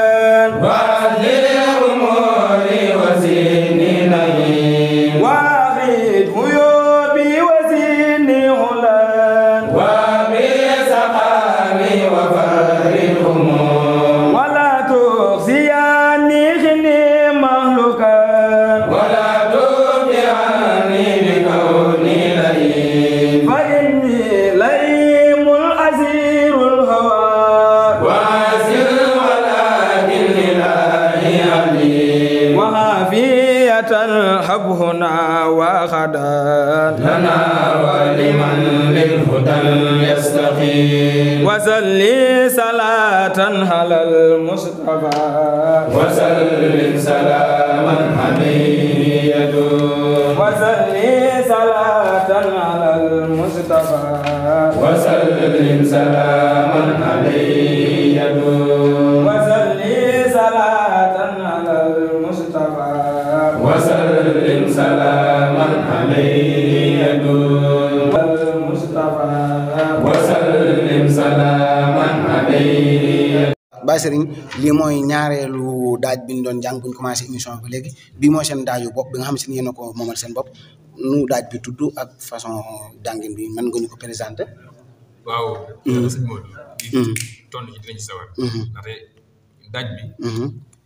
وهب لي أموري وسيني نعيم وأخرج عيوبي وسيني هلال وهب لي سقامي ولا تخزياني خني مهلكا ولا تبعني بكوني لئيم فإني لئيم الأسير الهوى واسر ولكن لله عليم وعافية الحب هنا وخدا لنا ولمن للهدى يستقيم وسلي صلاة على المصطفى وسلم سلاما عليه يدوم وسلي صلاة على المصطفى وسلم سلاما عليه يدوم وسلي صلاة على المصطفى وسلم سلاما عليه يدوم المصطفى وسلم سلاما عليه. Baye Serigne lii mooy ñaareelu daaj bi ñu doon jàng bu ñu commencé émission bi léegi bii mooy seen daaju bopp bi nga xam ne yéen a ko moomal seen bopp nu daaj bi tudd ak façon jàngin bi mën nga ñu ko présenté. waaw. sëñ Modou. tontu ci dinañ ci sawar. ndaxte daaj bi.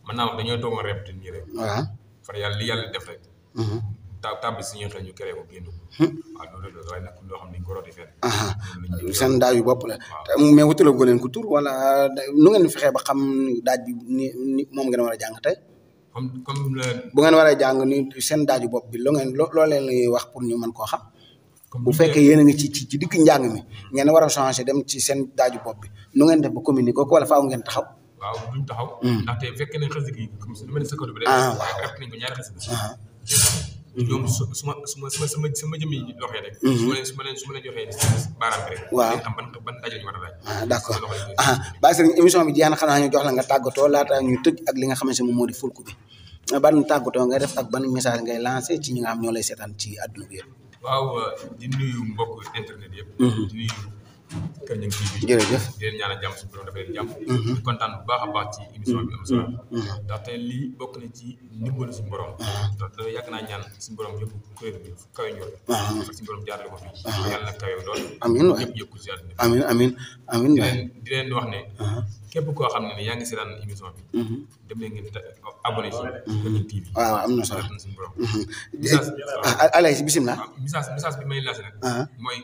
mën naa wax dañoo toogoon répété nii rek. waaw far yàlla li yàlla def rek. tab bi suñu xel ñu créé ko génn ko. waaw loolu la waaye nag loo xam ne dañ ko rooti fenn. seen daaj yu bopp la. mais wutalagoo leen ko tur wala nu ngeen fexee ba xam daaj bi ni moom ngeen war a jàng tey. comme bu ngeen war a jàng ni seen daaju bopp bi loo leen wax pour ñu mën koo xam. bu fekkee yéen a ngi ci digg njàng mi ngeen war a changer dem ci seen daaju bopp bi nu ngeen def ba communiquer ko wala faaw ngeen taxaw. waaw duñ taxaw. ndaxte bu fekkee ne xasida gi comme lu mel ne sëkkatu bi. waaw rek nañ ko ñaari xasida. ñoom sama jëmmi loxee rek. su ma leen joxee baaraam bi rek. waaw xam ban daje ñu war a laaj. d'accord Baye Serigne émission bi jeex na xanaa ñu jox la nga tàggatoo laata ñu tëj ak li nga xamante ne moom moo di fulku bi ban tàggatoo ngay def ak ban message ngay lancé ci ñi nga xam ñoo lay seetaan ci àdduna bi yëpp. waaw di nuyu mbokk internet yëpp. di nuyu Kër Niang TV. jërëjëf di leen ñaanal jàmm suñu borom dafa leen jàmm. di kontaan bu baax a baax ci émission bi am solo. ndaxte lii bokk na ci ndimbalu suñu borom. ndax yàgg naa ñaan suñu borom yëpp kuréel bi kawe ñor. suñu borom jaarale ko fii. yàlla na kawe lool. amiin waay ñëpp yëkku si àdduna bi. amiin waay di leen wax ne. képp koo xam ne yaa ngi seetaan émission bi. dem leen ngeen abonné ci Kër Niang TV. waaw am na solo suñu borom. alay si bisimilah. message bi may lancé nag. mooy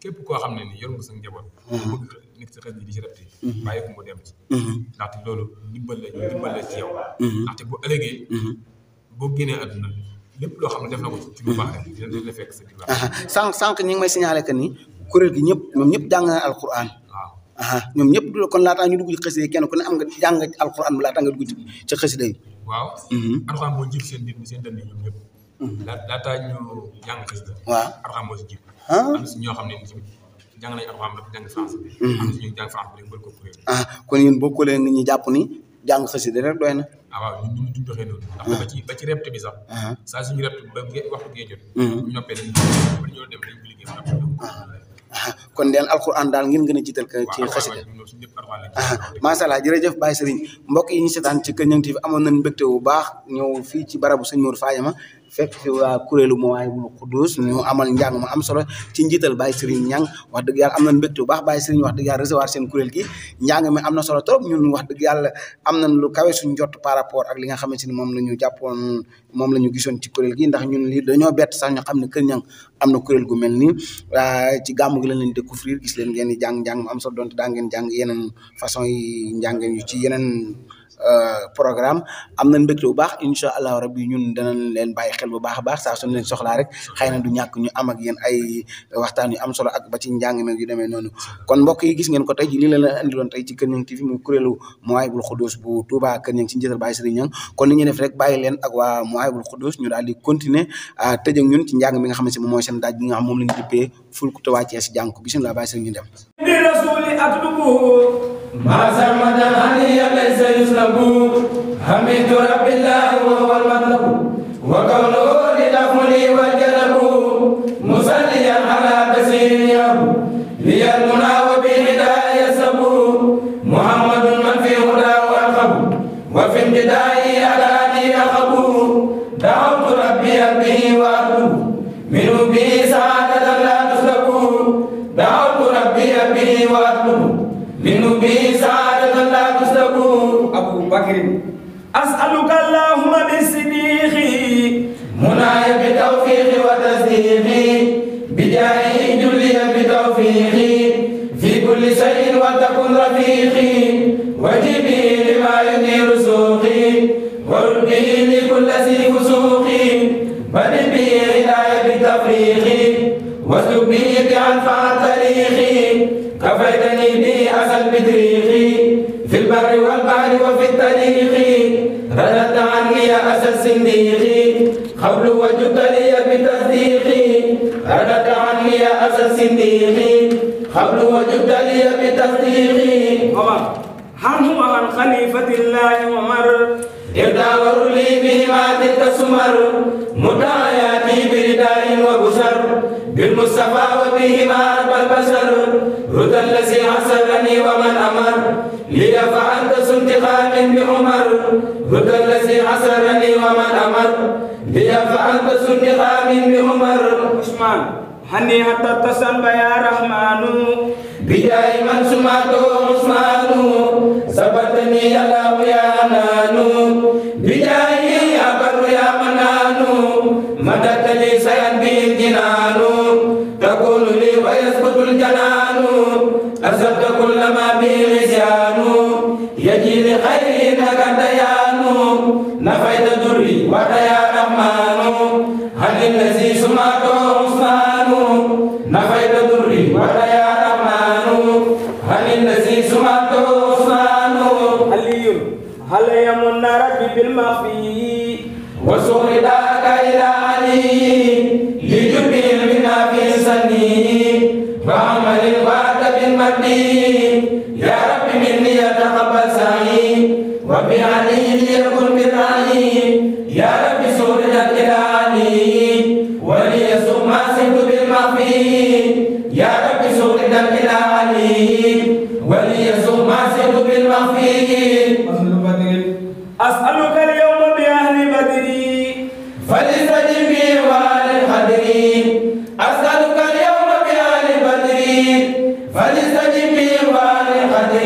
képp koo xam ne ni yor nga sa njaboot. bëgg nekk sa xel di ci repti. bàyyi ko mu dem ci. ndaxte loolu ndimbal la ci yow. ndaxte bu ëllëgee. boo génnee àdduna lépp loo xam ne def na ko ci lu baax rek dina la fekk sa biir. sànq ñu ngi may signalé que ni kuréel gi ñoom ñëpp jàng na alquran. waaw ñoom ñëpp kon laataa ñu dugg ci xasida yi kenn ku ne am nga jàng alquran bu laataa nga dugg ci xasida yi. waaw. alquran moo jiitu seen dënn yi ñoom ñëpp. laataa ñu jàng xasida. waaw alquran moo si jiitu. am na si ñoo xam ne tamit jàng nañu alquran dafa jàng français. am na si ñu jàng français bi rek ko kuréel. kon yéen bokkoo leen nit ñi jàpp ni jàng xasida rek doy na. waaw ñun duñ doxee noonu. ndax ba ci repte bi sax. saa suñu repte ba waxtu gee jot. ñu noppee dañoo dem dañu liggéey kon deen alquran daal ngeen gën a jiital ci xasida. macha allah jërëjëf Baye Serigne mbokk yi ñu seetaan ci Kër Niang TV amoon nañu mbégte bu baax ñëw fii ci barabu sëñ Modou Fadiama fekk fi waa kuréelu Mawahibou Khoudoss ñu amal njàng mu am solo ci njiital Baye Serigne Niang wax dëgg yàlla am nañu mbégte bu baax Baye Serigne wax dëgg yàlla recevoir seen kuréel gi njàng mi am na solo trop ñun wax dëgg yàlla am nañ lu kawe suñu jot par rapport ak li nga xamante ni moom la ñu jàppoon moom la ñu gisoon ci kuréel gi ndax ñun lii dañoo bett sax ñu xam ne Kër Niang am na kuréel gu mel nii ci gàmmu gi lañ leen découvrir gis leen ngeen di jàng mu am solo donte daa ngeen jàng yeneen façon yi njàngeen yu ci yeneen programme am nañ mbégte bu baax incha allah rabbi ñun danañ leen bàyyi xel bu baax a baax saa suñu leen soxlaa rek xëy na du ñàkk ñu am ak yéen ay waxtaan yu am solo ak ba ci njàng meeg yu demee noonu kon mbokk yi gis ngeen ko tey ji lii la leen indiloon tey ci Kër Niang TV muy kuréelu Mawahibou Khoudoss bu Touba Kër Niang ci njiital Baye Serigne Niang kon li ñuy def rek bàyyi leen ak waa Mawahibou Khoudoss ñu daal di continuer tëj ak ñun ci njàng mi nga xamante ne moom mooy seen daaj bi nga xam moom lañu dippee ful ku te wàccee si jàng ko bisimilah Baye Serigne ñu dem ما سمد هني ليس يسلب حميد رب الله وهو المطلب وكونه لدفني والجلب مصليا على بشير ياب لي المنى وبهداية يسب محمد من في هدى وارخب وفي امتدائه على دي اخب دعوت ربي به واطلب منه به سعادة لا تسلب دعوت ربي به واطلب منه به سعادة لا تسلب أبو بكر أسألك اللهم بالصديق مناي بتوفيق وتصديق بجاهه جلي بتوفيق في كل شيء وتكن رفيقي وجبي لما ينير سوقي وردي لكل ذي فسوقي بل به غناية بتفريق واسلك به بأنفع الطريق كفيتني به أسل بدريقي في البر والبحر وفي الطريق رددت عني يا أسل صنديقي قبل وجدت لي بتصديقي رددت عني يا أسل صنديقي قبل وجدت لي بتصديقي عنه وعن خليفة الله عمر يداور لي بهما تلك السمر مداياتي برداء وبشر بالمصطفى وبهما رب البشر هدى الذي حسرني ومن امر لي فانت سنتقام بعمر هدى الذي حسرني ومن امر لي فانت سنتقام بعمر عثمان هني حتى تصل يا رحمن بجاه من سمعته عثمان ثبتني الله يا أنان بجاه يا بر يا منان مددت لي سينبي الجنان تقول لي ويثبت الجنان أصبت كل ما به نسيان يجي لخير إنك ديان نفيت دري ويا رحمن هل الذي سمعته عثمان نفيت دري ويا رحمن هل الذي سمعته عثمان علي هل يمن ربي بالمخفي وسر ذاك إلى علي لجبه منا في سني وعمل وعد بالمدي يا رب مني يتقبل سعي وبعلي ليكن بالرعي يا رب سرنا إلى علي وليسوق ما سرت بالمخفي يا رب سرنا إلى علي وليسوق ما سرت بالمخفي أسألك اليوم بأهل بدري فليستجب بي وآل القدر أسألك اليوم بأهل بدري فليستجب بي وآل القدر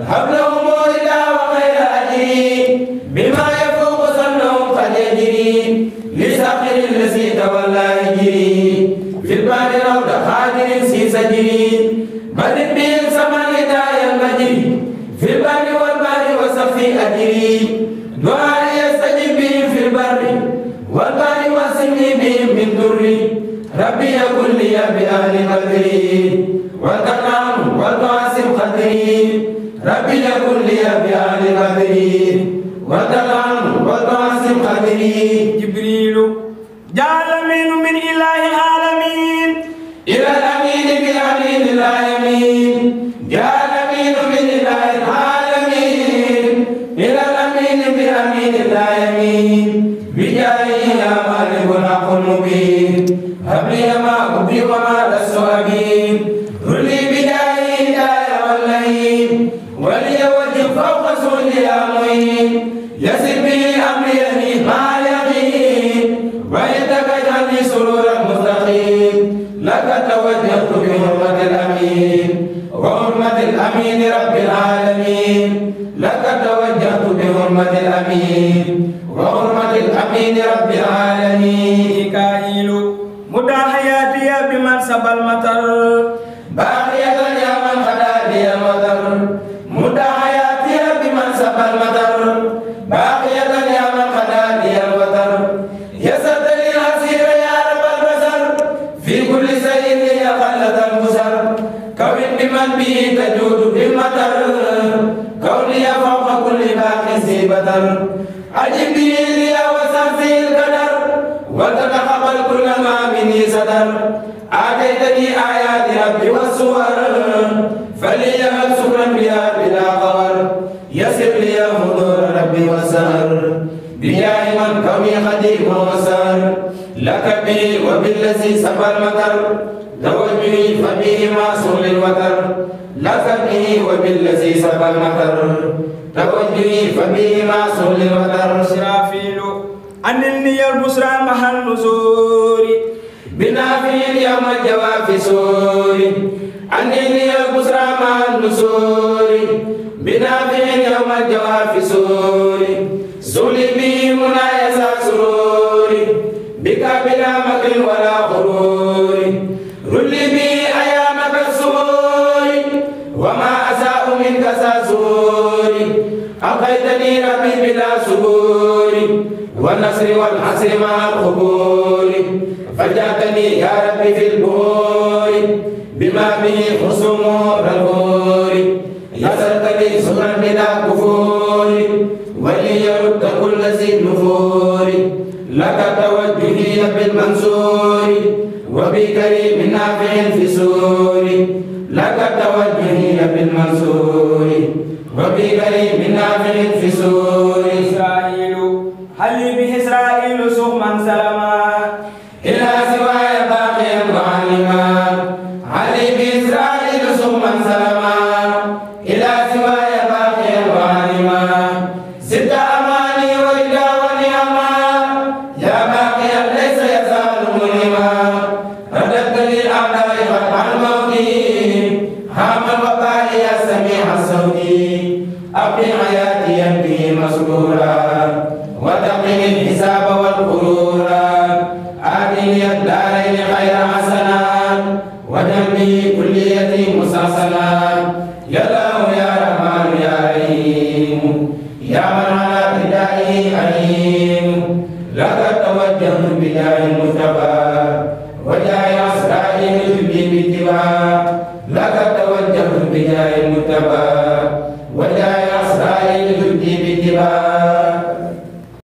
هب لهم رضا وخير أجري بما يفوق ظنهم قد يجري لساخر الذي تولى يجري في البار روض خادر في سجري بدر به السماء داعي المجري في البر والبار وصفي أجري دعاء يستجب بهم في البر والبار واسمني بهم من دري ربي يكن لي بأهل قدري والتقام والتعاسم قدري ربي يكن لي بأهل قدري والتقام والتعاسم قدري جبريل جاء الأمين من إله العالمين إلى الأمين بالأمين لا يمين جاء الأمين من إله العالمين إلى الأمين بالأمين لا يمين بجاهه يا مالك الحق المبين هب لي ما أبدي وما لست أبين رلي بجاهه الآية والليل ولي وجه فوق سؤل يا معين يسر به أمري مع اليقين وعندك اجعل لي سرورا مستقيم لك توجهت بحرمة الأمين وحرمة الأمين رب العالمين لك توجهت بحرمة الأمين وحرمة الأمين رب العالمين ميكائيل مدى حياتي بمن سبى المطر باقية يا من خلا لي المطر مدى حياتي بمن سبى المطر باقية يا من خلا لي المطر يسرت لي العسير يا رب البشر في كل شيء لي خلة البشر كون بمن به تجود بالمطر كوني فوق كل باق ذي بطر أجب به لي وسعفي القدر وتتقبل كل ما مني صدر آتيتني آيات ربي والصور فليهب شكرا بها بلا قهر يسر لي حضور ربي وسهر بجاه من كوني خديم وسهر لك به وبالذي سبى المطر توجهي فبه ما سهل الوتر لك به وبالذي سبى المطر توجهي فبه ما سهل الوتر إسرافيل أنني البشرى مع النزور بنافع يوم الجواب سوري أنني البشرى مع النزور بنافع يوم الجواب سوري سولي بي منايا سروري بك بلا مكر ولا غرور رلي بي أيامك السور وما أساء منك ساسور أبقيتني ربي بلا سبور والنصر والحسر مع القبور فجعتني يا ربي في البور بما به خصم الغور يسرت لي سرا بلا كفور وليرد كل ذي النفور لك توجهي بالمنصور وبكريم نافع في سور لك توجهي بالمنصور وبكريم نافع في سور إسرائيل هل لي به إسرائيل سخما سلما إلى سواي باقيا معلما علي بإسرائيل سخما سلما إلى سواي باقيا معلما ست أماني وردا ونعما يا باقيا ليس يزال منعما رددت لي أعدائي فتح الموت وابن حياتي يبكي مسرورا وتقني الحساب والغرورا آتني الدارين خير حسنات وجنبي كليتي مسلسلا يا الله يا رحمن يا رحيم يا من على فدائه عليم لك توجهت بجاه المصطفى وجاه أسرائيل في باتباع لك توجهت بجاه المصطفى